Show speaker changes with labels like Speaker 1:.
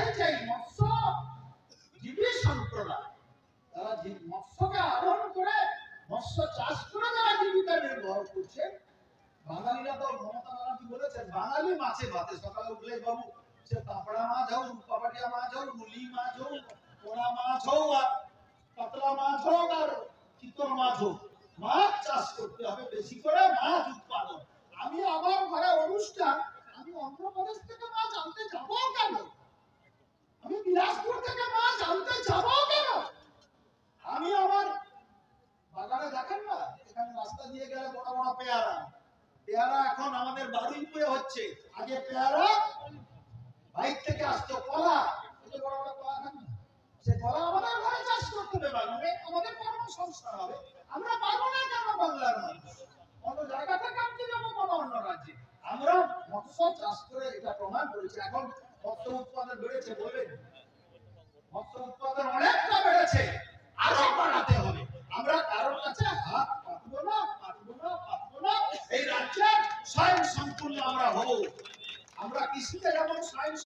Speaker 1: তাই চাই মৎস্যজীবী সম্প্রদায় তারা মৎস্যকে আহরণ করে মৎস্য চাষ করে যারা জীবিকা নির্বাহ করছে। বাঙালিরা তো মমতা ব্যানার্জি বলেছেন বাঙালি মাছে ভাতে, সকালে উঠলে বাবু সে পাপড়া মাছ হোক, রূপাবাটিয়া মাছ হোক, রুলি মাছ হোক, পোড়া মাছ হোক, আর পাতলা মাছ হোক, আর চিতল মাছ হোক, মাছ চাষ করতে হবে, বেশি করে মাছ উৎপাদন। আমি আমার ঘরে অনুষ্ঠান, আমি অন্ধ্রপ্রদেশ থেকে মাছ আনতে যাবো কেন? আমি বিলাসপুর থেকে মাছ আনতে যাবো কেন? আমি আমার বাগানে দেখেন না, এখানে রাস্তা দিয়ে গেলে বড় বড় পেয়ারা, পেয়ারা এখন আমাদের বারুইপুরে হচ্ছে। আগে পেয়ারা বাইক থেকে আসতো, কলা, বড় বড় কলা খান, সে কলা আমাদের ঘরে চাষ করতে হবে, বাগানে আমাদের কর্মসংস্থান হবে। আমরা পারবো না কেন? বাংলার মানুষ অন্য জায়গা থেকে আনতে যাবো কোনো অন্য রাজ্যে? আমরা মৎস্য চাষ করে এটা প্রমাণ করেছি। এখন মৎস্য উৎপাদন বেড়েছে, বলবেন মৎস্য উৎপাদন অনেকটা বেড়েছে, আরো বাড়াতে হবে। আমরা কারোর কাছে হাত পাতবো না, পাতবো না, পাতবো না। এই রাজ্যে স্বয়ং সম্পূর্ণ আমরা হব। আমরা কৃষিতে যেমন স্বয়ং